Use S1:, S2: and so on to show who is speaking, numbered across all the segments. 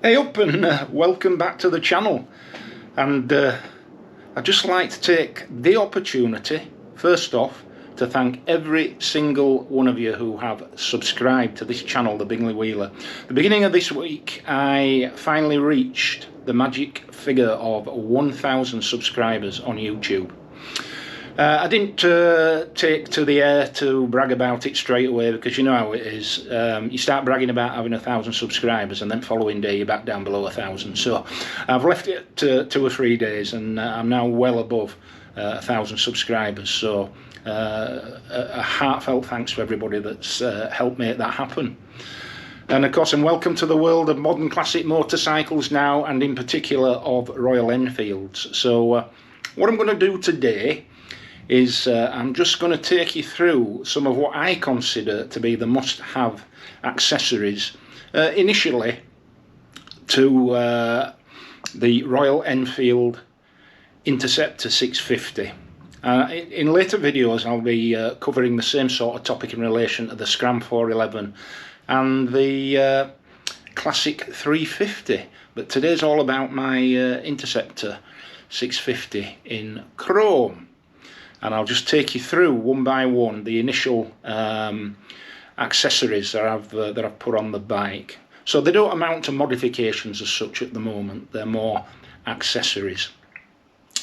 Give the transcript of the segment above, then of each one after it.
S1: Hey up and welcome back to the channel, and I'd just like to take the opportunity first off to thank every single one of you who have subscribed to this channel, The Bingley Wheeler. The beginning of this week I finally reached the magic figure of 1,000 subscribers on YouTube. I didn't take to the air to brag about it straight away, because you know how it is. You start bragging about having 1,000 subscribers and then following day you're back down below 1,000. So I've left it to 2 or 3 days and I'm now well above 1,000 subscribers. So a heartfelt thanks to everybody that's helped make that happen. And of course, and welcome to the world of modern classic motorcycles now, and in particular of Royal Enfields. So what I'm going to do today is I'm just going to take you through some of what I consider to be the must-have accessories initially to the Royal Enfield Interceptor 650. In later videos I'll be covering the same sort of topic in relation to the Scram 411 and the Classic 350, but today's all about my Interceptor 650 in chrome. And I'll just take you through one by one the initial accessories that I've put on the bike. So they don't amount to modifications as such at the moment, they're more accessories.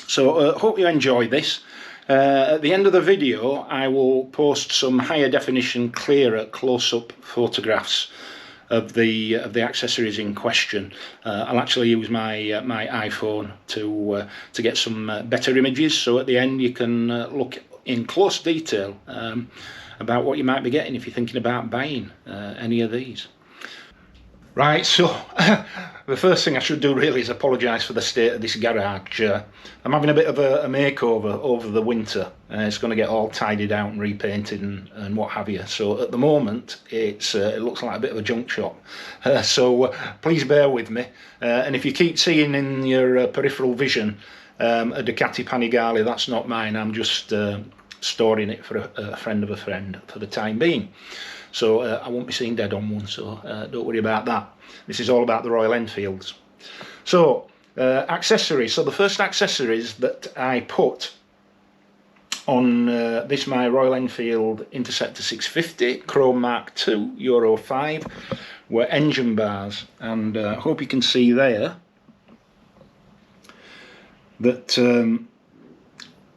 S1: So hope you enjoy this. At the end of the video I will post some higher definition, clearer close-up photographs of the accessories in question. I'll actually use my my iPhone to get some better images, so at the end you can look in close detail about what you might be getting if you're thinking about buying any of these. Right, so the first thing I should do really is apologise for the state of this garage. I'm having a bit of a makeover over the winter. It's going to get all tidied out and repainted and what have you. So at the moment it looks like a bit of a junk shop. So please bear with me. And if you keep seeing in your peripheral vision a Ducati Panigale, that's not mine. I'm just storing it for a friend of a friend for the time being. So I won't be seen dead on one, so don't worry about that. This is all about the Royal Enfields. So accessories. So the first accessories that I put on this my Royal Enfield Interceptor 650 Chrome Mark II Euro 5 were engine bars, and I hope you can see there that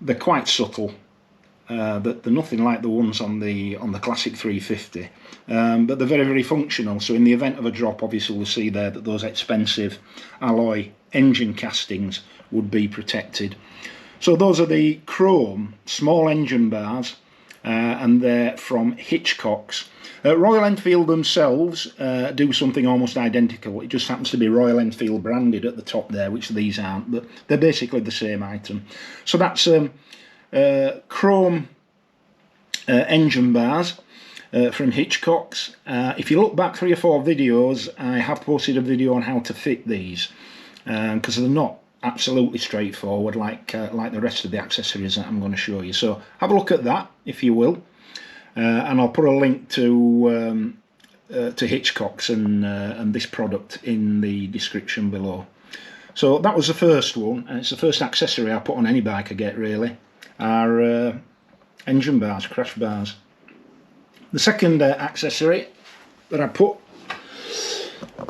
S1: they're quite subtle. That they're nothing like the ones on the Classic 350, but they're very, very functional. So in the event of a drop, obviously we'll see there that those expensive alloy engine castings would be protected. So those are the chrome small engine bars, and they're from Hitchcocks. Royal Enfield themselves do something almost identical. It just happens to be Royal Enfield branded at the top there, which these aren't, but they're basically the same item. So that's chrome engine bars from Hitchcocks. If you look back 3 or 4 videos, I have posted a video on how to fit these, because they're not absolutely straightforward like the rest of the accessories that I'm going to show you. So have a look at that if you will, and I'll put a link to Hitchcocks and this product in the description below. So that was the first one, and it's the first accessory I put on any bike I get really, are engine bars, crash bars. The second accessory that I put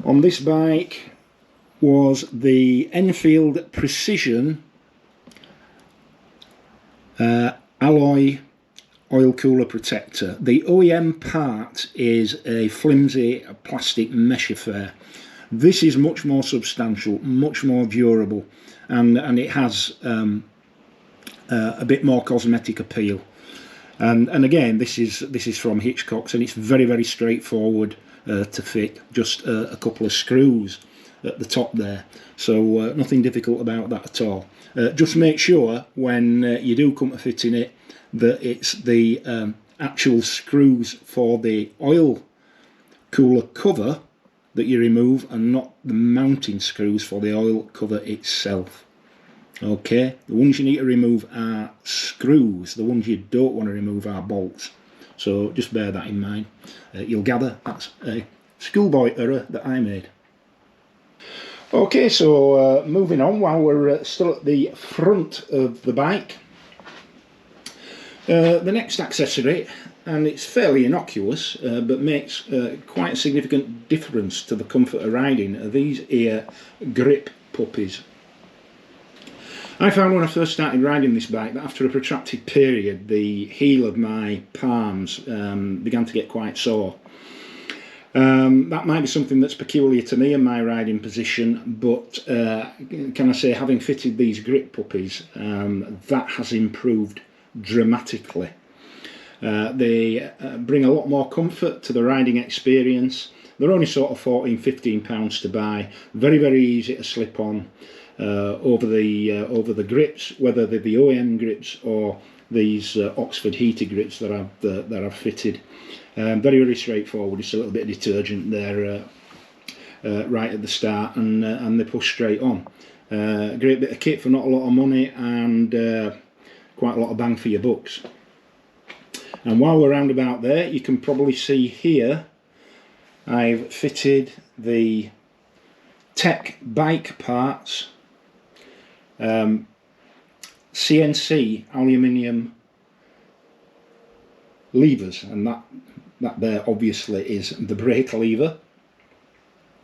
S1: on this bike was the Enfield Precision alloy oil cooler protector. The OEM part is a flimsy plastic mesh affair. This is much more substantial, much more durable, and it has a bit more cosmetic appeal. And again, this is from Hitchcocks, and it's very, very straightforward to fit. Just a couple of screws at the top there, so nothing difficult about that at all. Just make sure when you do come to fitting it that it's the actual screws for the oil cooler cover that you remove, and not the mounting screws for the oil cover itself. Okay, the ones you need to remove are screws, the ones you don't want to remove are bolts. So just bear that in mind. You'll gather that's a schoolboy error that I made. Okay, so moving on, while we're still at the front of the bike, the next accessory, and it's fairly innocuous, but makes quite a significant difference to the comfort of riding, are these here grip puppies. I found when I first started riding this bike that after a protracted period the heel of my palms began to get quite sore. That might be something that's peculiar to me and my riding position, but can I say, having fitted these grip puppies, that has improved dramatically. They bring a lot more comfort to the riding experience. They're only sort of £14–15 to buy, very, very easy to slip on over the grips, whether they're the OEM grips or these Oxford heated grips that I've fitted. Very, very straightforward. Just a little bit of detergent there right at the start, and they push straight on. Great bit of kit for not a lot of money, and quite a lot of bang for your bucks. And while we're round about there, you can probably see here I've fitted the Tech bike parts, CNC aluminium levers, and that there obviously is the brake lever,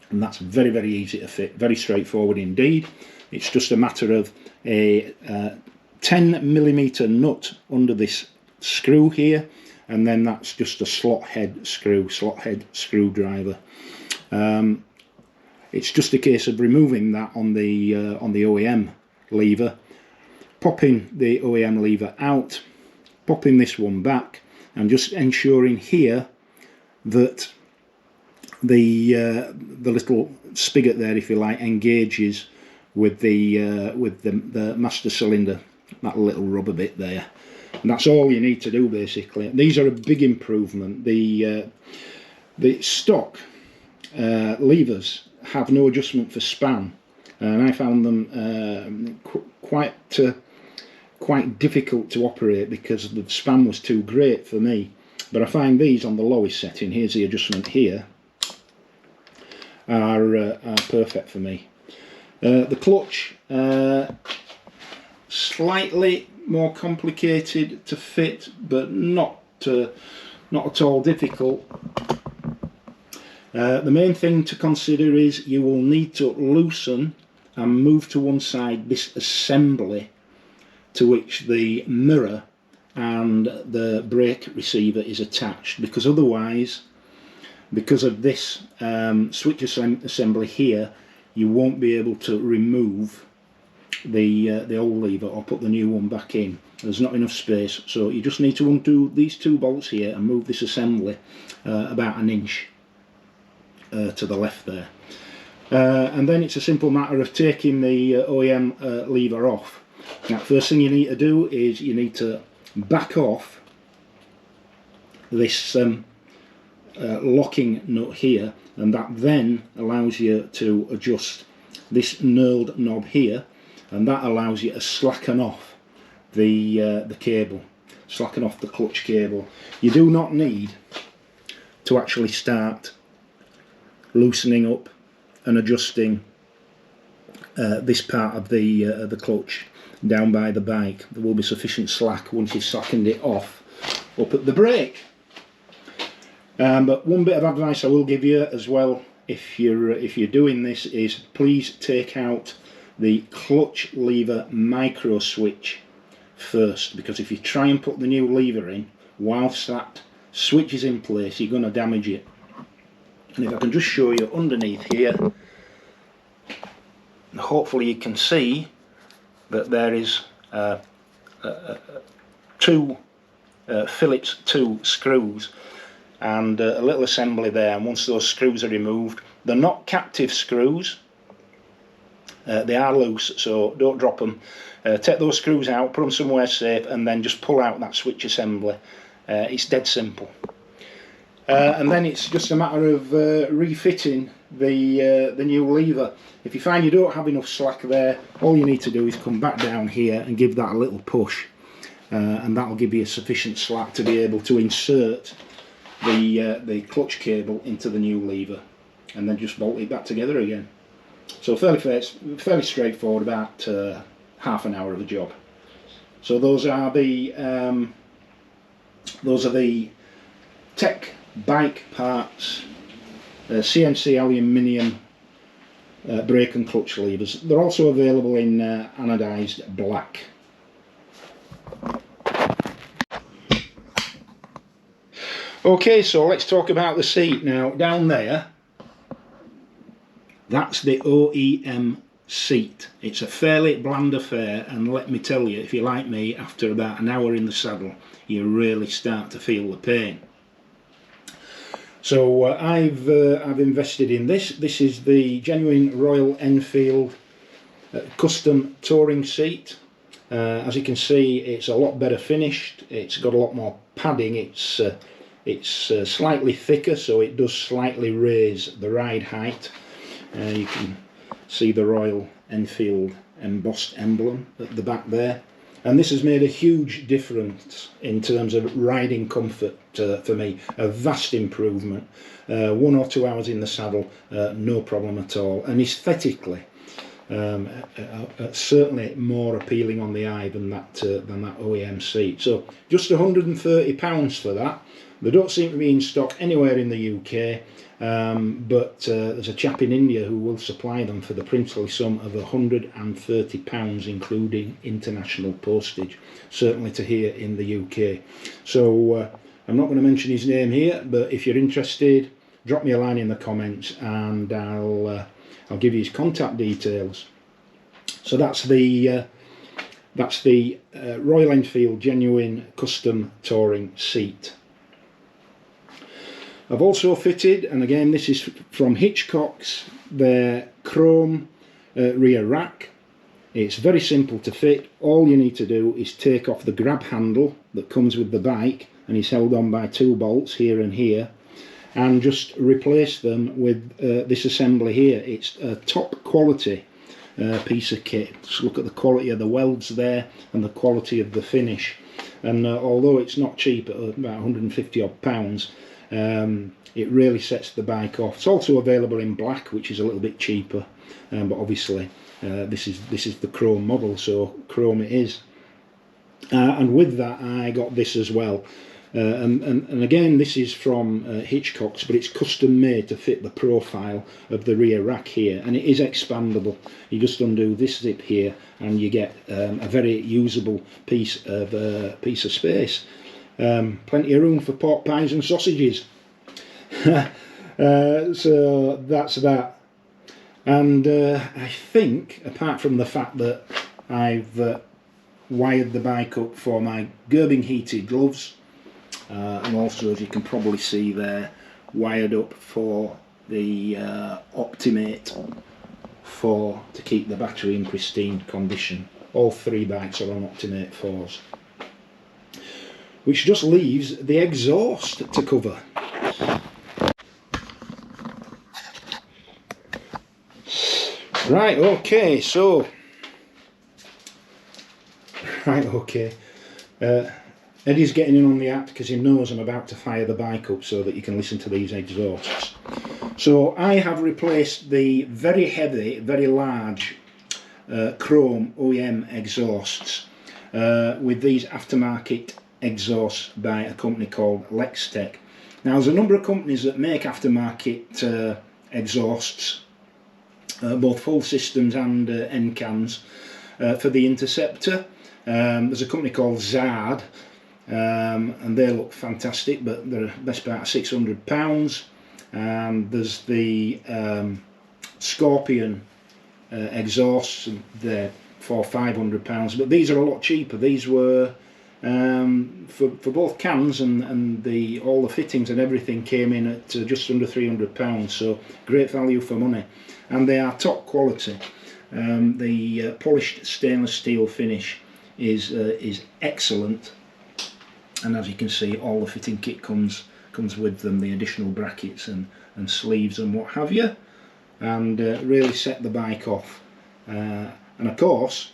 S1: and that's very, very easy to fit, very straightforward indeed. It's just a matter of a 10mm nut under this screw here, and then that's just a slot head screwdriver. It's just a case of removing that on the OEM lever, popping the OEM lever out, popping this one back, and just ensuring here that the little spigot there, if you like, engages with the master cylinder, that little rubber bit there. And that's all you need to do basically. These are a big improvement. The stock levers have no adjustment for span, and I found them quite difficult to operate because the span was too great for me. But I find these on the lowest setting, here's the adjustment here, are perfect for me. The clutch, slightly more complicated to fit, but not at all difficult. The main thing to consider is you will need to loosen and move to one side this assembly to which the mirror and the brake receiver is attached, because otherwise, because of this switch assembly here, you won't be able to remove the old lever or put the new one back in. There's not enough space, so you just need to undo these two bolts here and move this assembly about an inch to the left there, and then it's a simple matter of taking the OEM lever off. Now, first thing you need to do is you need to back off this locking nut here, and that then allows you to adjust this knurled knob here, and that allows you to slacken off the cable, slacken off the clutch cable. You do not need to actually start loosening up and adjusting this part of the clutch down by the bike. There will be sufficient slack once you've slackened it off up at the brake. But one bit of advice I will give you as well, if you're doing this, is please take out the clutch lever micro switch first, because if you try and put the new lever in whilst that switch is in place, you're going to damage it. And if I can just show you underneath here, hopefully you can see that there is two Phillips 2 screws and a little assembly there, and once those screws are removed, they're not captive screws, they are loose, so don't drop them. Take those screws out, put them somewhere safe, and then just pull out that switch assembly. It's dead simple. And then it's just a matter of refitting the new lever. If you find you don't have enough slack there, all you need to do is come back down here and give that a little push, and that'll give you sufficient slack to be able to insert the clutch cable into the new lever, and then just bolt it back together again. So fairly straightforward, about half an hour of a job. So those are the Tech bike parts, CNC aluminium brake and clutch levers. They're also available in anodised black. Okay, so let's talk about the seat now. Down there, that's the OEM seat. It's a fairly bland affair, and let me tell you, if you're like me, after about an hour in the saddle, you really start to feel the pain. So I've invested in this. This is the genuine Royal Enfield custom touring seat. As you can see, it's a lot better finished. It's got a lot more padding. It's slightly thicker, so it does slightly raise the ride height. You can see the Royal Enfield embossed emblem at the back there. And this has made a huge difference in terms of riding comfort for me. A vast improvement. 1 or 2 hours in the saddle, no problem at all. And aesthetically, certainly more appealing on the eye than that OEM seat. So just £130 for that. They don't seem to be in stock anywhere in the UK. But there's a chap in India who will supply them for the princely sum of £130, including international postage, certainly to here in the UK. So I'm not going to mention his name here, but if you're interested, drop me a line in the comments and I'll give you his contact details. So that's the Royal Enfield genuine custom touring seat. I've also fitted, and again this is from Hitchcocks, their chrome rear rack. It's very simple to fit. All you need to do is take off the grab handle that comes with the bike and is held on by 2 bolts here and here, and just replace them with this assembly here. It's a top quality piece of kit. Just look at the quality of the welds there and the quality of the finish. And although it's not cheap at about 150 odd pounds, it really sets the bike off. It's also available in black, which is a little bit cheaper, but obviously this is the chrome model, so chrome it is. And with that I got this as well, and again this is from Hitchcocks, but it's custom made to fit the profile of the rear rack here, and it is expandable. You just undo this zip here and you get a very usable piece of space. Plenty of room for pork pies and sausages. So that's that. And I think, apart from the fact that I've wired the bike up for my Gerbing heated gloves, and also, as you can probably see there, wired up for the Optimate to keep the battery in pristine condition. All 3 bikes are on Optimate 4s. Which just leaves the exhaust to cover. Right, okay, so... Right, okay. Eddie's getting in on the act because he knows I'm about to fire the bike up so that you can listen to these exhausts. So I have replaced the very heavy, very large chrome OEM exhausts with these aftermarket exhausts by a company called Lextek. Now there's a number of companies that make aftermarket exhausts, both full systems and end cans, for the Interceptor. There's a company called Zard, and they look fantastic, but they're best part of £600. And there's the Scorpion exhausts, they're for £500, but these are a lot cheaper. These were for both cans and all the fittings and everything came in at just under £300, so great value for money, and they are top quality. The polished stainless steel finish is excellent, and as you can see, all the fitting kit comes with them, the additional brackets and sleeves and what have you, and really set the bike off. And of course,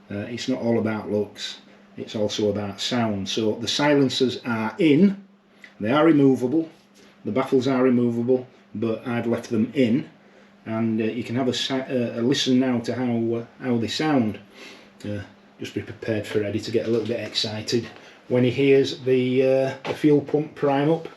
S1: it's not all about looks, it's also about sound. So the silencers are in, they are removable, the baffles are removable, but I've left them in and you can have a listen now to how they sound. Just be prepared for Eddie to get a little bit excited when he hears the fuel pump prime up.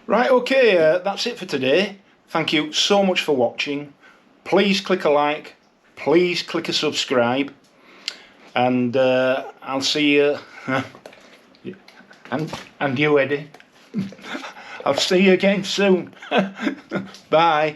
S1: Right, okay, that's it for today. Thank you so much for watching. Please click a like, please click a subscribe, and I'll see you, and you, Eddie. I'll see you again soon. Bye.